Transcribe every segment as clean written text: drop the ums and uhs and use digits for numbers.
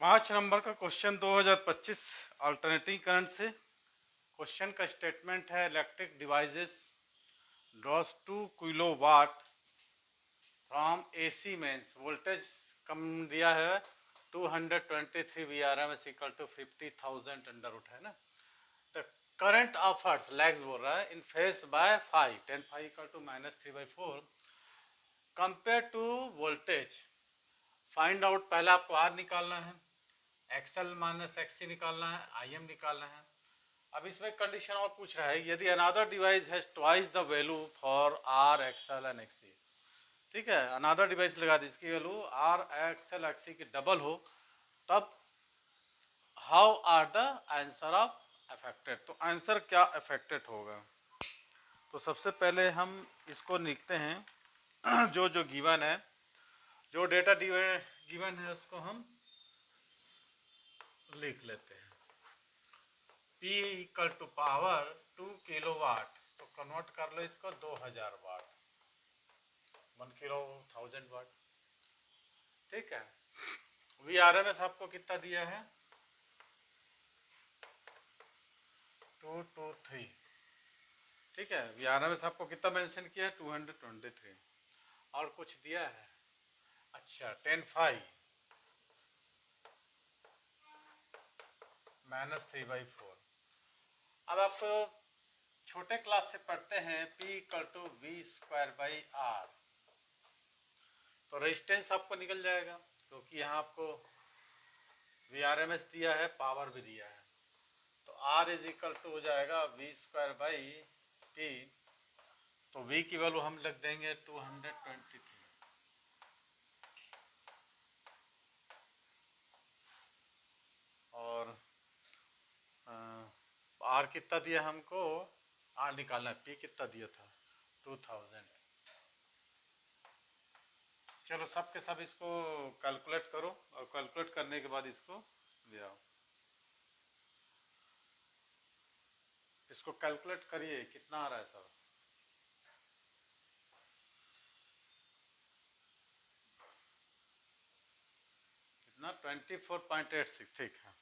5 number का question 2025 alternating current से। Question का स्टेटमेंट है electric devices draws 2 kilowatt from AC mains. Voltage कम दिया है 223 VRMS equal to 50,000 under root है ना। द करंट ऑफर्स लैग्स बोल रहा है in phase by 5 10 5 equal to -3/4 compare to voltage. Find out, पहले आपको आर निकालना है, एक्सएल माइनस एक्ससी निकालना है, आईएम निकालना है। अब इसमें कंडीशन और पूछ रहा है यदि another device has twice the value for are XL and एक्ससी। ठीक है, अनदर डिवाइस लगा दी, इसकी वैल्यू आर एक्सएल एक्ससी की डबल हो, तब how are the answer of affected. तो आंसर क्या अफेक्टेड होगा। तो सबसे पहले हम इसको लिखते हैं जो गिवन है, जो डेटा गिवन है उसको हम लिख लेते हैं। P equal to power 2 kilowatt, तो कन्वर्ट कर लो इसको 2000 वाट, 1 किलो 1000 वाट। ठीक है, VRMS आपको कितना दिया है 223। ठीक है, VRMS आपको कितना मेंशन किया है 223, और कुछ दिया है। अच्छा 10 5 -3/4। अब आपको छोटे क्लास से पढ़ते हैं P इक्वल टू V²/R, तो रेजिस्टेंस आपको निकल जाएगा क्योंकि यहाँ आपको VRMS दिया है, पावर भी दिया है, तो R इज इक्वल टू हो जाएगा V²/P। तो V की वैल्यू हम लिख देंगे 223, और R कितना दिया हमको, R निकालना है, P कितना दिया था 2000। चलो सब के सब इसको कैलकुलेट करो, और कैलकुलेट करने के बाद इसको ले आओ। इसको कैलकुलेट करिए कितना आ रहा है सब। कितना 24.86। ठीक है,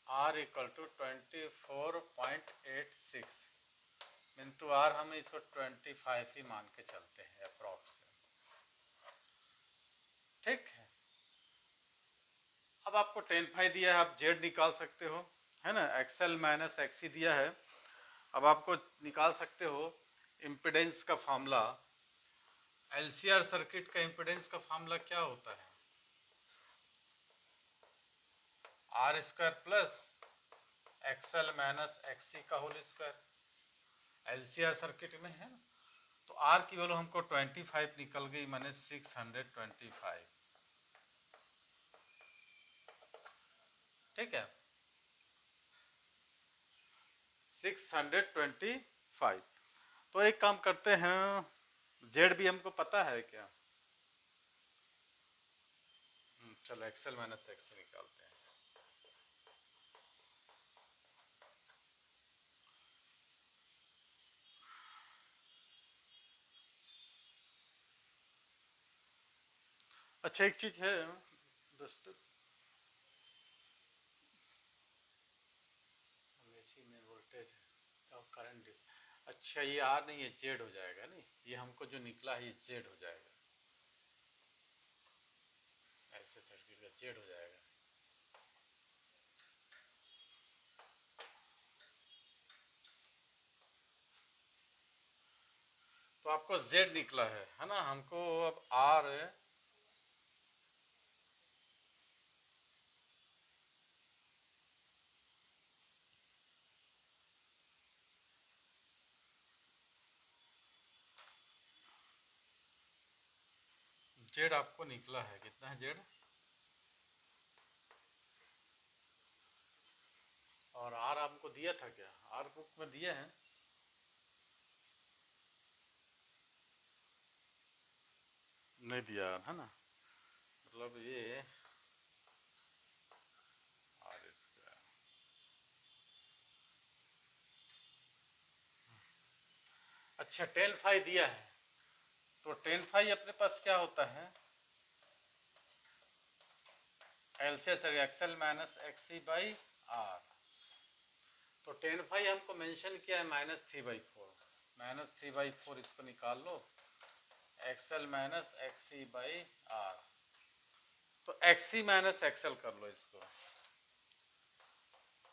R equal to 24.86 into R, हम इसको 25 ही मान के चलते हैं अप्रॉक्स। ठीक है, अब आपको 10 5 दिया है, आप जेड निकाल सकते हो, है ना। एक्सएल माइनस एक्सी दिया है, अब आपको निकाल सकते हो इम्पिडेंस का फार्मूला। एलसीआर सर्किट का इम्पिडेंस का फार्मूला क्या होता है, R² plus XL minus XC का होल स्क्वायर। एलसीआर सर्किट में है, तो R की वैल्यू हमको 25 निकल गई, माने 625। ठीक है, 625। तो एक काम करते हैं, जेड भी हमको पता है क्या, चलो एक्सएल माइनस एक्सी निकालते हैं। अच्छा एक चीज है दोस्तों, एसी में वोल्टेज और करंट, अच्छा ये आर नहीं है, जेड हो जाएगा। नहीं, ये हमको जो निकला है ये जेड हो जाएगा, ऐसे सर्किट का जेड हो जाएगा। तो आपको जेड निकला है ना। हमको अब आर जेड आपको निकला है, कितना है जेड, और आर आपको दिया था क्या, आर बुक में दिया है, नहीं दिया है ना, मतलब ये आर स्क्वायर। अच्छा 10 5 दिया है, तो 10 5 अपने पास क्या होता है, एल से सर XL minus XC by R. तो 10 फाई हमको मेंशन किया है -3/4, -3/4 इसको निकाल लो, X L minus XC by R. तो एक्सी माइनस एक्सएल कर लो इसको,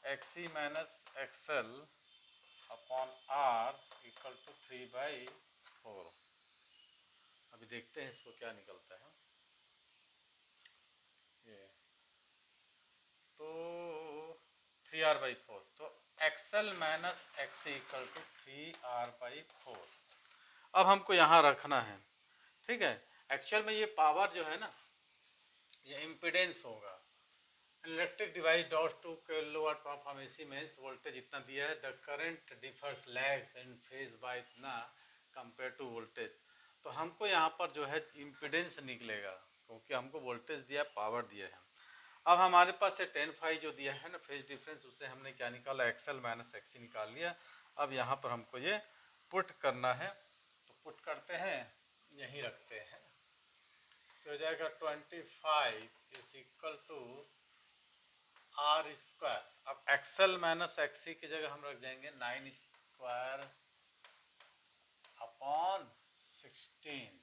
X C minus X L upon R equal to 3/4। अभी देखते हैं इसको क्या निकलता है। ये तो 3r/4, तो XL minus XC equal to 3r/4। अब हमको यहाँ रखना है, ठीक है। एक्चुअल में ये पावर जो है ना, ये इम्पिडेंस होगा। Electric device dots 2 kilowatt from AC mains voltage इतना दिया है, the current differs lags in phase by इतना कंपेयर टू वोल्टेज। तो हमको यहाँ पर जो है इम्पिडेंस निकलेगा, क्योंकि हमको वोल्टेज दिया, पावर दिया है। अब हमारे पास से 10 फाई जो दिया है ना फेज डिफरेंस, उससे हमने क्या निकाला, एक्सएल माइनस एक्सी निकाल लिया। अब यहाँ पर हमको ये पुट करना है, तो पुट करते हैं, यहीं रखते हैं। तो हो जाएगा 25 is equal to R square. अब एक्सएल माइनस एक्सी की जगह हम रख देंगे 9 स्क्वायर अपॉन 16।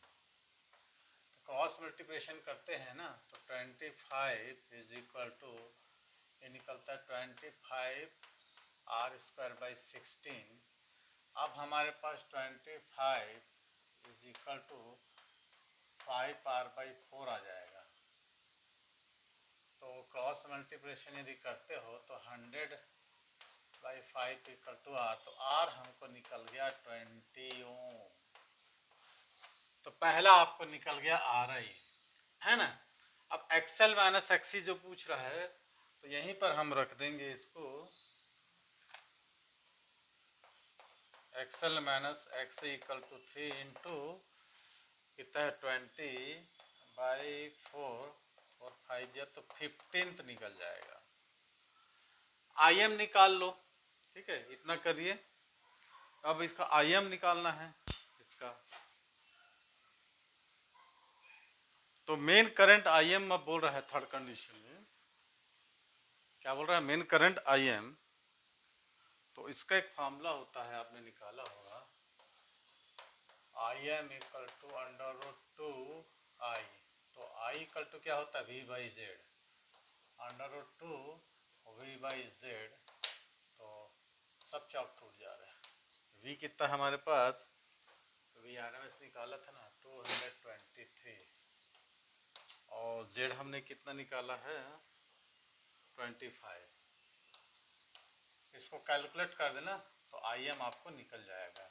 तो क्रॉस मल्टीप्लिकेशन करते हैं ना, तो 25 इज इक्वल टू, ये निकलता है 25 आर स्क्वायर बाई 16। अब हमारे पास 25 इज इक्वल टू 5r/4 आ जाएगा। तो क्रॉस मल्टीप्लिकेशन यदि करते हो तो 100/5 इक्वल टू आर। तो आर हमको निकल गया 20 ओम। तो पहला आपको निकल गया आर आई, है ना। अब एक्सएल माइनस एक्सी जो पूछ रहा है, तो यहीं पर हम रख देंगे इसको, XL minus XC equal to 3 into कितना है 20/4 और 5 दिया तो 15th निकल जाएगा। आईएम निकाल लो, ठीक है, इतना करिए। अब इसका आईएम निकालना है इसका। तो मेन करंट आईएम अब बोल रहा है थर्ड कंडीशन में, क्या बोल रहा है, मेन करंट आईएम। तो इसका एक फार्मूला होता है, आपने निकाला होगा, आईएम इक्वल टू √2 आई। तो आई इक्वल टू क्या होता है, V/Z, √2 V/Z। तो सब चौक टूट जा रहा है। V कितना हमारे पास, VRMS निकाला था ना 223, और Z हमने कितना निकाला है 25। इसको कैलकुलेट कर देना तो आईएम आपको निकल जाएगा।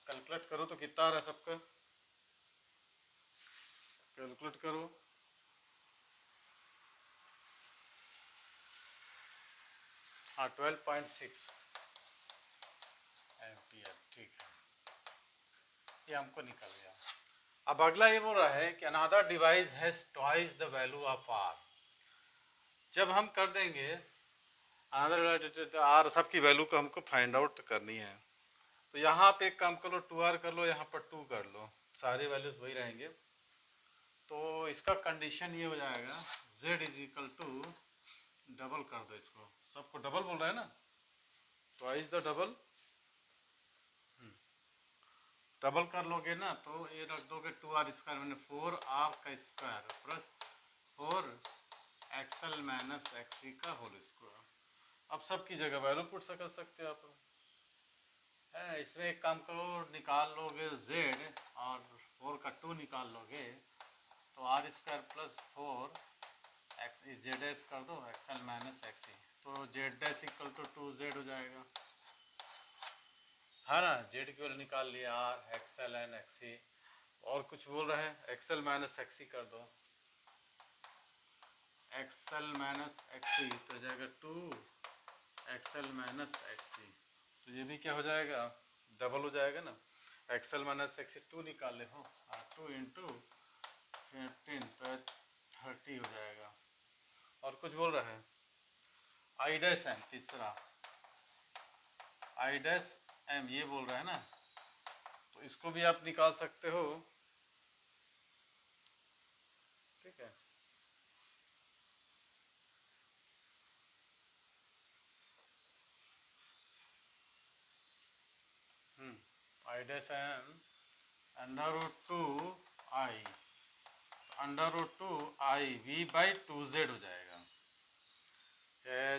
कैलकुलेट करो तो कितना आ रहा है सबका, कैलकुलेट करो। हाँ 12.6 एम्पियर, ठीक है, ये हमको निकल गया। अब अगला ये बोल रहा है कि another device has twice the value of R. जब हम कर देंगे अनदर आर, सबकी वैल्यू को हमको फाइंड आउट करनी है। तो यहाँ पे एक काम कर लो, 2r कर लो, यहाँ पर 2 कर लो, सारे वैल्यूज वही रहेंगे। तो इसका कंडीशन ये हो जाएगा, z is equal to, double कर दो इसको, सबको डबल बोल रहा है ना, ट्वाइस द डबल, डबल कर लोगे ना तो ये रख दोगे 2r स्क्वायर मैंने 4r का square plus 4 XL minus XC का होल स्क्वायर। अब सबकी जगह वैल्यू पुट कर सकते हो आप है। इसमें एक काम करो, निकाल लोगे z और 4 का 2 निकाल लोगे तो r square plus 4 X Z S कर दो, एक्सएल माइनस एक्सी, तो Z S equal to 2z हो जाएगा, है ना। जेड की वैल्यू निकाल लिया, आर एक्सएल एन एक्सी। और कुछ बोल रहे हैं, एक्सएल माइनस एक्सी कर दो, एक्सएल माइनस एक्सी तो जाएगा 2 एक्सएल माइनस एक्सी। तो ये भी क्या हो जाएगा, डबल हो जाएगा ना। एक्सएल माइनस एक्सी 2 निकाले हो, 2 इंटू 15 तो 30 हो जाएगा। और कुछ बोल रहा है, आई डैश एम, तीसरा आई डैश एम ये बोल रहा है ना, तो इसको भी आप निकाल सकते हो। ठीक है। I dash M under root two I, under root two I V by two Z हो जाएगा।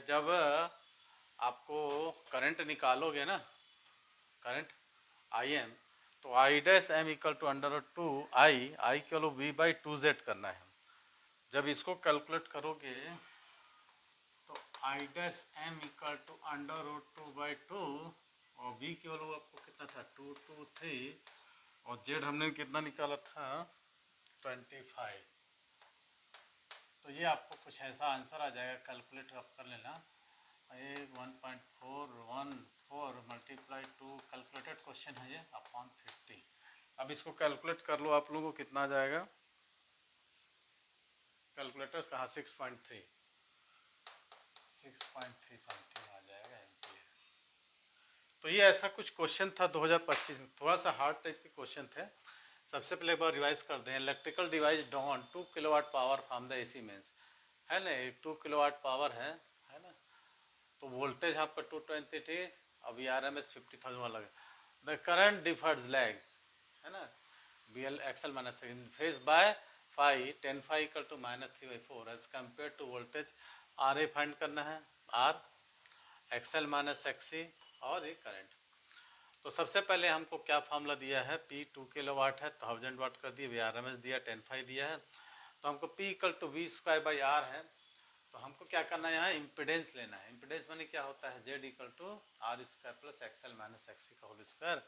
जब आपको करंट निकालोगे ना, करंट आई एम, तो I dash M equal to under root two I केवल वी बाई टू जेड करना है। जब इसको कैलकुलेट करोगे तो I dash M equal to under root two by two, और वी केवल आपको कितना था 223, और जेड हमने कितना निकाला था 25। तो ये आपको कुछ ऐसा आंसर आ जाएगा, कैलकुलेट आप कर लेना। ये 1.414 मल्टीप्लाई टू, कैलकुलेटेड क्वेश्चन है ये, अपॉन 50। अब इसको कैलकुलेट कर लो आप लोगों को, कितना आ जाएगा कैलकुलेटर्स कहाँ, 6.3 समथिंग आ जाएगा एम्पियर। तो ये ऐसा कुछ क्वेश्चन था 2025 में, थोड़ा सा हार्ड टाइप के क्वेश्चन थे। सबसे पहले एक बार रिवाइज कर दें। इलेक्ट्रिकल डिवाइस डॉन 2 किलोवाट power from the AC mains, है ना, 2 किलोवाट पावर है ना। तो वोल्टेज आपका 220 थी, अभी RMS 50,000 वाला है। द करंट डिफर्स लैग, है ना, BL XL minus phase by phi 10 phi equal to -3/4 as compare to voltage RA find करना है, R एक्सल माइनस XC और ये करंट। तो सबसे पहले हमको क्या फार्मूला दिया है, P 2 किलोवाट है, 1000 वाट कर दिया, VRMS दिया 10 फाई दिया है, तो हमको P equal to V² R है। तो हमको क्या करना है, यहाँ इम्पिडेंस लेना है। इम्पिडेंस माने क्या होता है, Z इक्वल टू R² प्लस XL माइनस XC का होल स्क्वायर।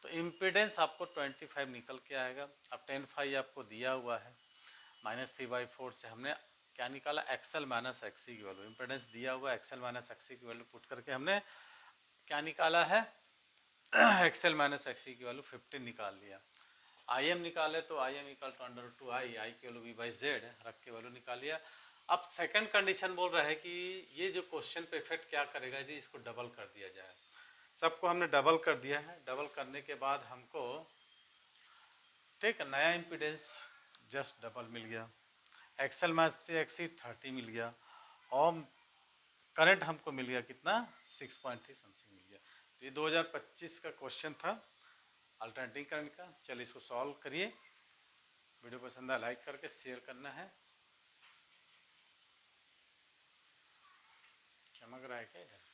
तो इम्पिडेंस आपको 25 निकल के आएगा। अब 10 फाई आपको दिया हुआ है, -3/4 से हमने क्या निकाला, XL माइनस XC की वैल्यू। इम्पिडेंस दिया हुआ XL माइनस XC की वैल्यू पुट करके हमने क्या निकाला है, XL माइनस XC की वैल्यू 15 निकाल लिया। IM निकाले तो IM equal to under two I की वैल्यू V बाई जेड रख के वैल्यू निकाल लिया। अब सेकंड कंडीशन बोल रहा है कि ये जो क्वेश्चन पे इफेक्ट क्या करेगा यदि इसको डबल कर दिया जाए। सबको हमने डबल कर दिया है। डबल करने के बाद हमको ठीक है नया इम्पीडेंस जस्ट डबल मिल गया, XL माइनस XC 30 मिल गया, और करंट हमको मिल गया कितना 6.3 समथिंग मिल गया। तो ये 2025 का क्वेश्चन था अल्टरनेटिंग करंट का। चलिए इसको सॉल्व करिए। वीडियो पसंद आया लाइक करके शेयर करना है। चमक रहा है क्या इधर?